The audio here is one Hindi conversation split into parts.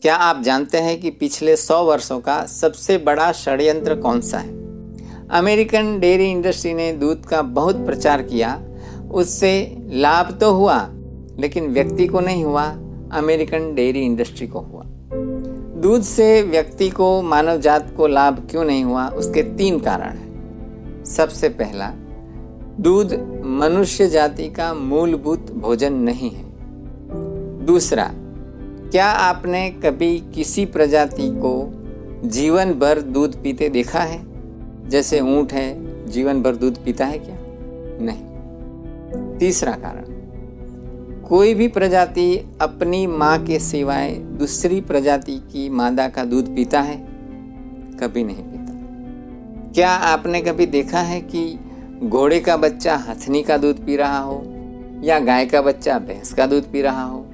क्या आप जानते हैं कि पिछले 100 वर्षों का सबसे बड़ा षड्यंत्र कौन सा है? अमेरिकन डेयरी इंडस्ट्री ने दूध का बहुत प्रचार किया। उससे लाभ तो हुआ, लेकिन व्यक्ति को नहीं हुआ, अमेरिकन डेयरी इंडस्ट्री को हुआ। दूध से व्यक्ति को, मानव जात को लाभ क्यों नहीं हुआ? उसके 3 कारण हैं। सबसे पहला, दूध मनुष्य जाति का मूलभूत भोजन नहीं है। दूसरा, क्या आपने कभी किसी प्रजाति को जीवन भर दूध पीते देखा है? जैसे ऊंट है, जीवन भर दूध पीता है क्या? नहीं। तीसरा कारण, कोई भी प्रजाति अपनी माँ के सिवाय दूसरी प्रजाति की मादा का दूध पीता है? कभी नहीं पीता। क्या आपने कभी देखा है कि घोड़े का बच्चा हथनी का दूध पी रहा हो या गाय का बच्चा भैंस का दूध पी रहा हो?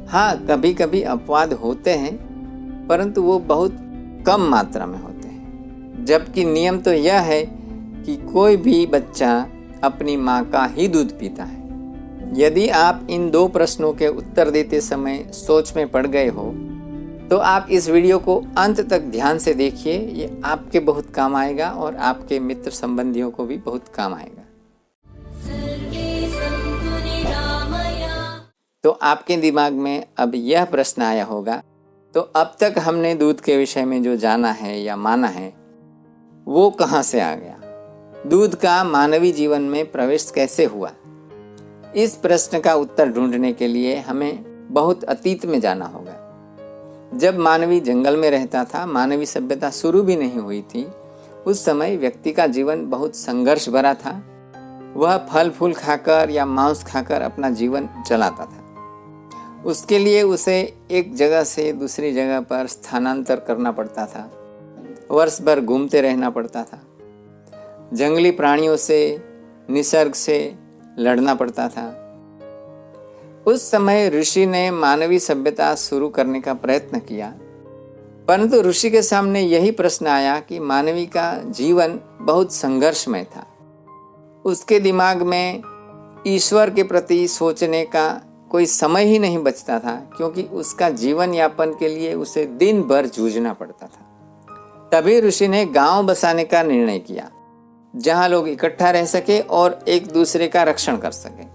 हाँ, कभी कभी अपवाद होते हैं, परंतु वो बहुत कम मात्रा में होते हैं। जबकि नियम तो यह है कि कोई भी बच्चा अपनी माँ का ही दूध पीता है। यदि आप इन 2 प्रश्नों के उत्तर देते समय सोच में पड़ गए हो, तो आप इस वीडियो को अंत तक ध्यान से देखिए। ये आपके बहुत काम आएगा और आपके मित्र संबंधियों को भी बहुत काम आएगा। तो आपके दिमाग में अब यह प्रश्न आया होगा, तो अब तक हमने दूध के विषय में जो जाना है या माना है, वो कहाँ से आ गया? दूध का मानवीय जीवन में प्रवेश कैसे हुआ? इस प्रश्न का उत्तर ढूंढने के लिए हमें बहुत अतीत में जाना होगा। जब मानवी जंगल में रहता था, मानवीय सभ्यता शुरू भी नहीं हुई थी, उस समय व्यक्ति का जीवन बहुत संघर्ष भरा था। वह फल फूल खाकर या मांस खाकर अपना जीवन चलाता था। उसके लिए उसे एक जगह से दूसरी जगह पर स्थानांतर करना पड़ता था। वर्ष भर घूमते रहना पड़ता था। जंगली प्राणियों से, निसर्ग से लड़ना पड़ता था। उस समय ऋषि ने मानवीय सभ्यता शुरू करने का प्रयत्न किया, परंतु ऋषि के सामने यही प्रश्न आया कि मानवी का जीवन बहुत संघर्षमय था। उसके दिमाग में ईश्वर के प्रति सोचने का कोई समय ही नहीं बचता था, क्योंकि उसका जीवन यापन के लिए उसे दिन भर जूझना पड़ता था। तभी ऋषि ने गांव बसाने का निर्णय किया, जहां लोग इकट्ठा रह सके और एक दूसरे का रक्षण कर सके।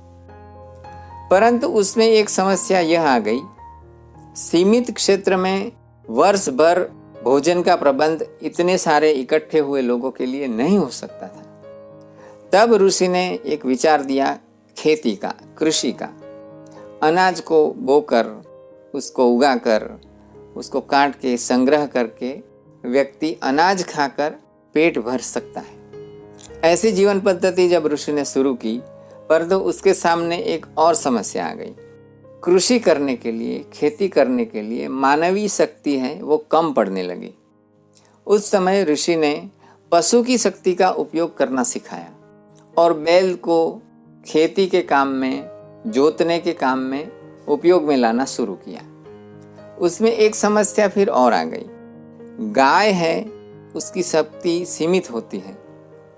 परंतु उसमें एक समस्या यह आ गई, सीमित क्षेत्र में वर्ष भर भोजन का प्रबंध इतने सारे इकट्ठे हुए लोगों के लिए नहीं हो सकता था। तब ऋषि ने एक विचार दिया, खेती का, कृषि का। अनाज को बोकर, उसको उगाकर, उसको काट के संग्रह करके व्यक्ति अनाज खाकर पेट भर सकता है। ऐसी जीवन पद्धति जब ऋषि ने शुरू की, परंतु उसके सामने एक और समस्या आ गई। कृषि करने के लिए, खेती करने के लिए मानवीय शक्ति है वो कम पड़ने लगी। उस समय ऋषि ने पशु की शक्ति का उपयोग करना सिखाया और बैल को खेती के काम में, जोतने के काम में उपयोग में लाना शुरू किया। उसमें एक समस्या फिर और आ गई। गाय है, उसकी शक्ति सीमित होती है,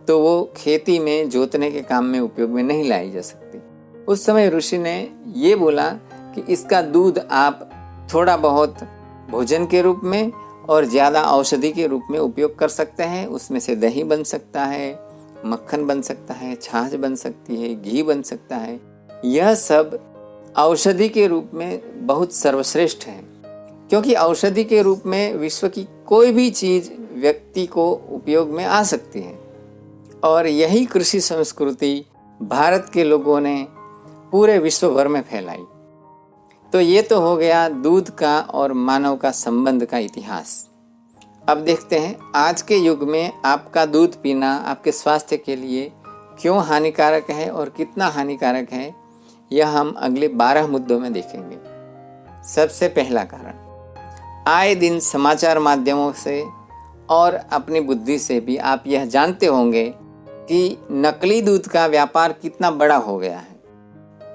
तो वो खेती में, जोतने के काम में उपयोग में नहीं लाई जा सकती। उस समय ऋषि ने ये बोला कि इसका दूध आप थोड़ा बहुत भोजन के रूप में और ज़्यादा औषधि के रूप में उपयोग कर सकते हैं। उसमें से दही बन सकता है, मक्खन बन सकता है, छाछ बन सकती है, घी बन सकता है। यह सब औषधि के रूप में बहुत सर्वश्रेष्ठ है, क्योंकि औषधि के रूप में विश्व की कोई भी चीज़ व्यक्ति को उपयोग में आ सकती है। और यही कृषि संस्कृति भारत के लोगों ने पूरे विश्व भर में फैलाई। तो ये तो हो गया दूध का और मानव का संबंध का इतिहास। अब देखते हैं आज के युग में आपका दूध पीना आपके स्वास्थ्य के लिए क्यों हानिकारक है और कितना हानिकारक है, यह हम अगले 12 मुद्दों में देखेंगे। सबसे पहला कारण, आए दिन समाचार माध्यमों से और अपनी बुद्धि से भी आप यह जानते होंगे कि नकली दूध का व्यापार कितना बड़ा हो गया है।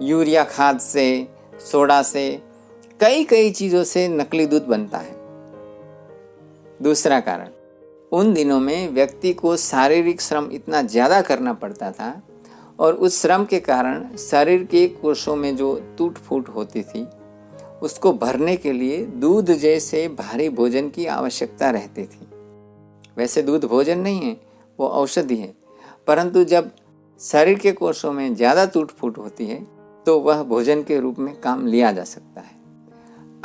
यूरिया खाद से, सोडा से, कई चीज़ों से नकली दूध बनता है। दूसरा कारण, उन दिनों में व्यक्ति को शारीरिक श्रम इतना ज़्यादा करना पड़ता था और उस श्रम के कारण शरीर के कोषों में जो टूट फूट होती थी उसको भरने के लिए दूध जैसे भारी भोजन की आवश्यकता रहती थी। वैसे दूध भोजन नहीं है, वो औषधि है, परंतु जब शरीर के कोषों में ज़्यादा टूट फूट होती है तो वह भोजन के रूप में काम लिया जा सकता है।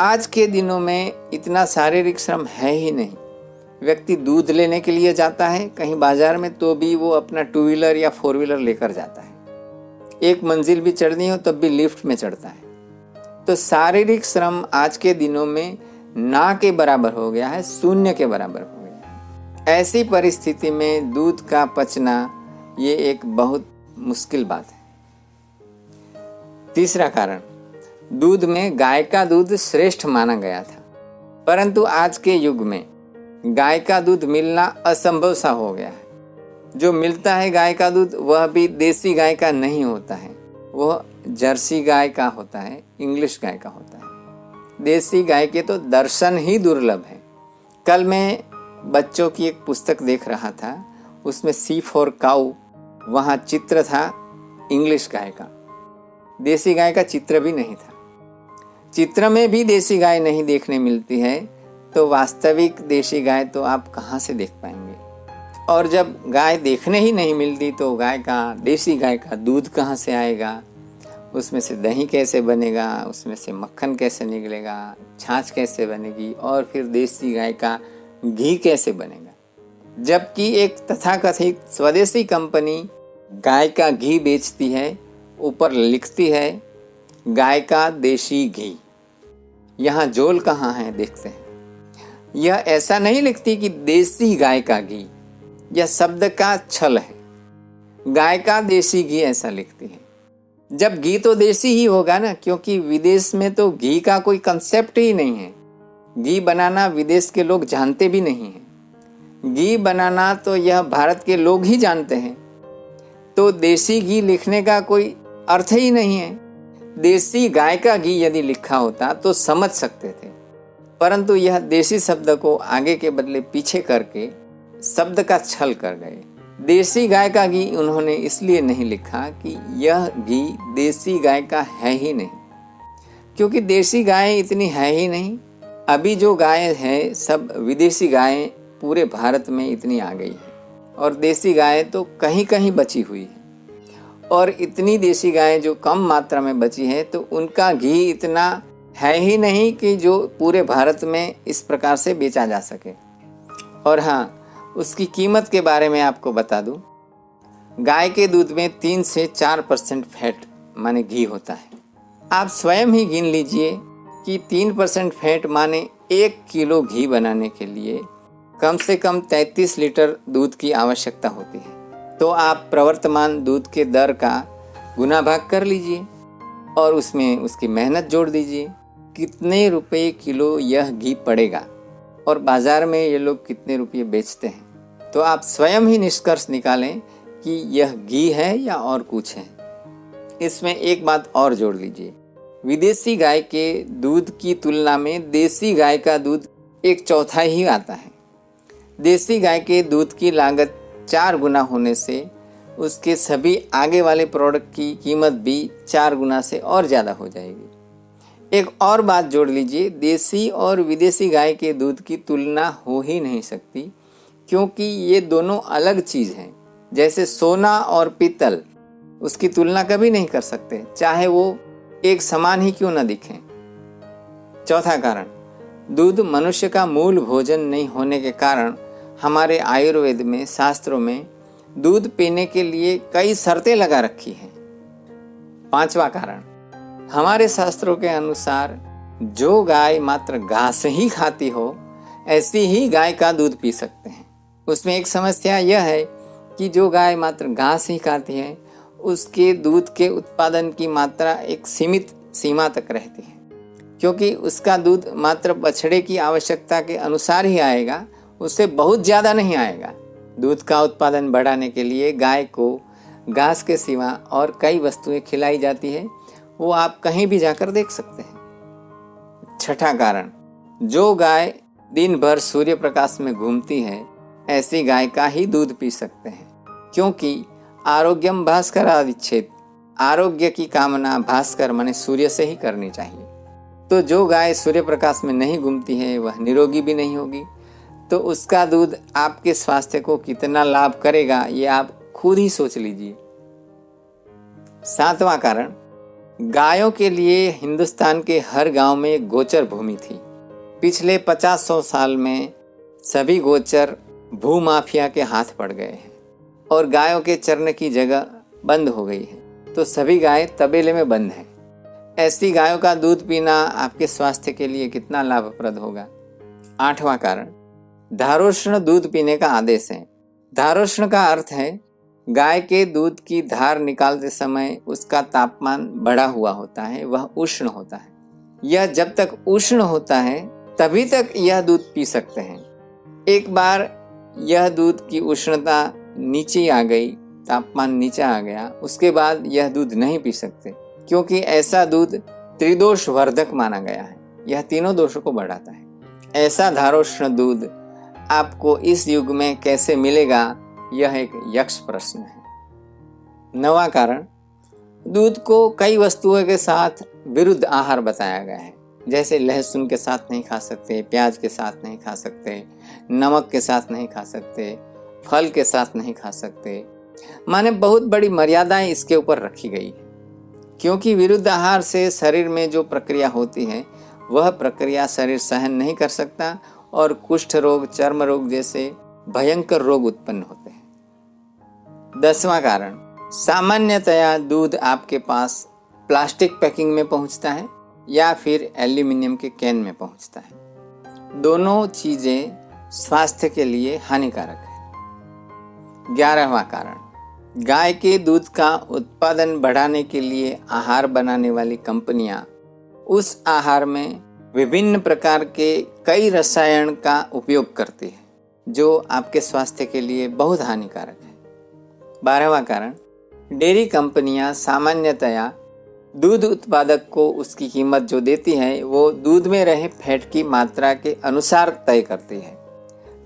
आज के दिनों में इतना शारीरिक श्रम है ही नहीं। व्यक्ति दूध लेने के लिए जाता है कहीं बाजार में तो भी वो अपना 2 व्हीलर या 4 व्हीलर लेकर जाता है। एक मंजिल भी चढ़नी हो तब भी लिफ्ट में चढ़ता है। तो शारीरिक श्रम आज के दिनों में ना के बराबर हो गया है, शून्य के बराबर हो गया है। ऐसी परिस्थिति में दूध का पचना ये एक बहुत मुश्किल बात है। तीसरा कारण, दूध में गाय का दूध श्रेष्ठ माना गया था, परंतु आज के युग में गाय का दूध मिलना असंभव सा हो गया है। जो मिलता है गाय का दूध वह भी देसी गाय का नहीं होता है, वह जर्सी गाय का होता है, इंग्लिश गाय का होता है। देसी गाय के तो दर्शन ही दुर्लभ है। कल मैं बच्चों की एक पुस्तक देख रहा था, उसमें सी फॉर काऊ, वहाँ चित्र था इंग्लिश गाय का, देसी गाय का चित्र भी नहीं था। चित्र में भी देसी गाय नहीं देखने मिलती है तो वास्तविक देसी गाय तो आप कहाँ से देख पाएंगे। और जब गाय देखने ही नहीं मिलती तो देसी गाय का दूध कहाँ से आएगा, उसमें से दही कैसे बनेगा, उसमें से मक्खन कैसे निकलेगा, छाछ कैसे बनेगी और फिर देसी गाय का घी कैसे बनेगा। जबकि एक तथाकथित स्वदेशी कंपनी गाय का घी बेचती है, ऊपर लिखती है गाय का देशी घी। यहाँ जोल कहाँ है देखते हैं। यह ऐसा नहीं लिखती कि देसी गाय का घी, यह शब्द का छल है। गाय का देशी घी ऐसा लिखती है, जब घी तो देसी ही होगा ना, क्योंकि विदेश में तो घी का कोई कंसेप्ट ही नहीं है। घी बनाना विदेश के लोग जानते भी नहीं हैं। घी बनाना तो यह भारत के लोग ही जानते हैं। तो देसी घी लिखने का कोई अर्थ ही नहीं है। देसी गाय का घी यदि लिखा होता तो समझ सकते थे, परंतु यह देसी शब्द को आगे के बदले पीछे करके शब्द का छल कर गए। देसी गाय का घी उन्होंने इसलिए नहीं लिखा कि यह घी देसी गाय का है ही नहीं, क्योंकि देसी गाय इतनी है ही नहीं। अभी जो गाय है सब विदेशी गायें पूरे भारत में इतनी आ गई है और देसी गाय तो कहीं कहीं बची हुई है। और इतनी देसी गायें जो कम मात्रा में बची है तो उनका घी इतना है ही नहीं कि जो पूरे भारत में इस प्रकार से बेचा जा सके। और हाँ, उसकी कीमत के बारे में आपको बता दूं, गाय के दूध में 3 से 4% फैट माने घी होता है। आप स्वयं ही गिन लीजिए कि 3% फैट माने 1 किलो घी बनाने के लिए कम से कम 33 लीटर दूध की आवश्यकता होती है। तो आप प्रवर्तमान दूध के दर का गुना भाग कर लीजिए और उसमें उसकी मेहनत जोड़ दीजिए, कितने रुपए किलो यह घी पड़ेगा और बाज़ार में ये लोग कितने रुपये बेचते हैं। तो आप स्वयं ही निष्कर्ष निकालें कि यह घी है या और कुछ है। इसमें एक बात और जोड़ लीजिए, विदेशी गाय के दूध की तुलना में देसी गाय का दूध 1/4 ही आता है। देसी गाय के दूध की लागत 4 गुना होने से उसके सभी आगे वाले प्रोडक्ट की कीमत भी 4 गुना से और ज़्यादा हो जाएगी। एक और बात जोड़ लीजिए, देसी और विदेशी गाय के दूध की तुलना हो ही नहीं सकती, क्योंकि ये दोनों अलग चीज़ हैं। जैसे सोना और पीतल, उसकी तुलना कभी नहीं कर सकते, चाहे वो एक समान ही क्यों न दिखें। चौथा कारण, दूध मनुष्य का मूल भोजन नहीं होने के कारण हमारे आयुर्वेद में, शास्त्रों में दूध पीने के लिए कई शर्तें लगा रखी हैं। पांचवा कारण, हमारे शास्त्रों के अनुसार जो गाय मात्र घास ही खाती हो ऐसी ही गाय का दूध पी सकते हैं। उसमें एक समस्या यह है कि जो गाय मात्र घास ही खाती है उसके दूध के उत्पादन की मात्रा एक सीमित सीमा तक रहती है, क्योंकि उसका दूध मात्र बछड़े की आवश्यकता के अनुसार ही आएगा, उससे बहुत ज़्यादा नहीं आएगा। दूध का उत्पादन बढ़ाने के लिए गाय को घास के सिवा और कई वस्तुएं खिलाई जाती है, वो आप कहीं भी जाकर देख सकते हैं। छठा कारण, जो गाय दिन भर सूर्य प्रकाश में घूमती है ऐसी गाय का ही दूध पी सकते हैं, क्योंकि आरोग्यम भास्कर आदिच्छेद, आरोग्य की कामना भास्कर माने सूर्य से ही करनी चाहिए। तो जो गाय सूर्य प्रकाश में नहीं घूमती है वह निरोगी भी नहीं होगी। तो उसका दूध आपके स्वास्थ्य को कितना लाभ करेगा ये आप खुद ही सोच लीजिए। 7वां कारण, गायों के लिए हिंदुस्तान के हर गांव में एक गोचर भूमि थी। पिछले 50-100 साल में सभी गोचर भूमाफिया के हाथ पड़ गए हैं और गायों के चरने की जगह बंद हो गई है। तो सभी गायें तबेले में बंद हैं। ऐसी गायों का दूध पीना आपके स्वास्थ्य के लिए कितना लाभप्रद होगा। 8वां कारण, धारोष्ण दूध पीने का आदेश है। धारोष्ण का अर्थ है गाय के दूध की धार निकालते समय उसका तापमान बढ़ा हुआ होता है, वह उष्ण होता है। यह जब तक उष्ण होता है तभी तक यह दूध पी सकते हैं। एक बार यह दूध की उष्णता नीचे आ गई, तापमान नीचे आ गया, उसके बाद यह दूध नहीं पी सकते, क्योंकि ऐसा दूध त्रिदोष वर्धक माना गया है। यह तीनों दोषों को बढ़ाता है। ऐसा धारोष्ण दूध आपको इस युग में कैसे मिलेगा, यह एक यक्ष प्रश्न है। 9वां कारण, दूध को कई वस्तुओं के साथ विरुद्ध आहार बताया गया है। जैसे लहसुन के साथ नहीं खा सकते, प्याज के साथ नहीं खा सकते, नमक के साथ नहीं खा सकते, फल के साथ नहीं खा सकते। माने बहुत बड़ी मर्यादाएं इसके ऊपर रखी गई है, क्योंकि विरुद्ध आहार से शरीर में जो प्रक्रिया होती है वह प्रक्रिया शरीर सहन नहीं कर सकता और कुष्ठ रोग, चर्म रोग जैसे भयंकर रोग उत्पन्न होते हैं। 10वां कारण, सामान्यतया दूध आपके पास प्लास्टिक पैकिंग में पहुंचता है या फिर एल्यूमिनियम के कैन में पहुंचता है। दोनों चीजें स्वास्थ्य के लिए हानिकारक है। 11वां कारण, गाय के दूध का उत्पादन बढ़ाने के लिए आहार बनाने वाली कंपनियां उस आहार में विभिन्न प्रकार के कई रसायन का उपयोग करती है, जो आपके स्वास्थ्य के लिए बहुत हानिकारक है। 12वां कारण, डेयरी कंपनियां सामान्यतया दूध उत्पादक को उसकी कीमत जो देती है वो दूध में रहे फैट की मात्रा के अनुसार तय करती है।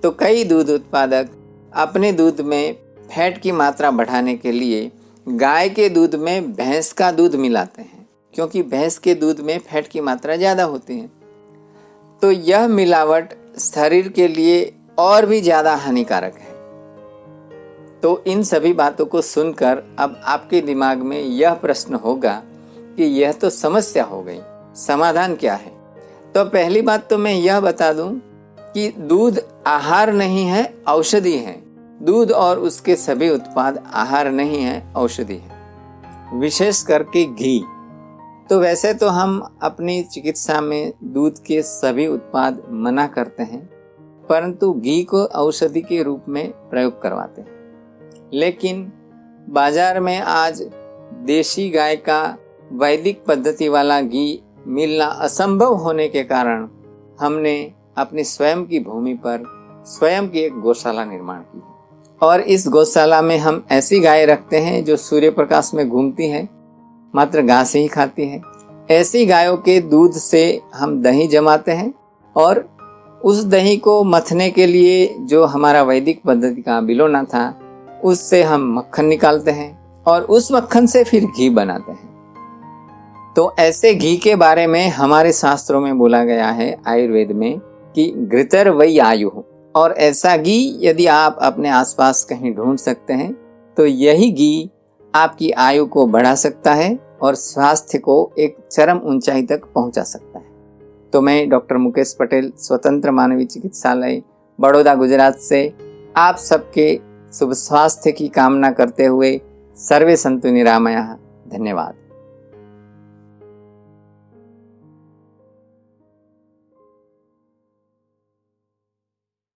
तो कई दूध उत्पादक अपने दूध में फैट की मात्रा बढ़ाने के लिए गाय के दूध में भैंस का दूध मिलाते हैं, क्योंकि भैंस के दूध में फैट की मात्रा ज़्यादा होती है। तो यह मिलावट शरीर के लिए और भी ज़्यादा हानिकारक है। तो इन सभी बातों को सुनकर अब आपके दिमाग में यह प्रश्न होगा कि यह तो समस्या हो गई, समाधान क्या है। तो पहली बात तो मैं यह बता दूं कि दूध आहार नहीं है, औषधि है। दूध और उसके सभी उत्पाद आहार नहीं है, औषधि है। विशेष करके घी। तो वैसे तो हम अपनी चिकित्सा में दूध के सभी उत्पाद मना करते हैं, परंतु घी को औषधि के रूप में प्रयोग करवाते हैं। लेकिन बाजार में आज देशी गाय का वैदिक पद्धति वाला घी मिलना असंभव होने के कारण हमने अपनी स्वयं की भूमि पर स्वयं की एक गौशाला निर्माण की है। और इस गौशाला में हम ऐसी गाय रखते हैं जो सूर्य प्रकाश में घूमती हैं, मात्र घास ही खाती हैं। ऐसी गायों के दूध से हम दही जमाते हैं और उस दही को मथने के लिए जो हमारा वैदिक पद्धति का बिलोना था उससे हम मक्खन निकालते हैं और उस मक्खन से फिर घी बनाते हैं। तो ऐसे घी के बारे में हमारे शास्त्रों में बोला गया है, आयुर्वेद में, कि घृतर वै आयु। और ऐसा घी यदि आप अपने आसपास कहीं ढूंढ सकते हैं तो यही घी आपकी आयु को बढ़ा सकता है और स्वास्थ्य को एक चरम ऊंचाई तक पहुंचा सकता है। तो मैं डॉक्टर मुकेश पटेल, स्वतंत्र मानवी चिकित्सालय, बड़ौदा, गुजरात से आप सबके शुभ स्वास्थ्य की कामना करते हुए सर्वे संतु निरामया। धन्यवाद।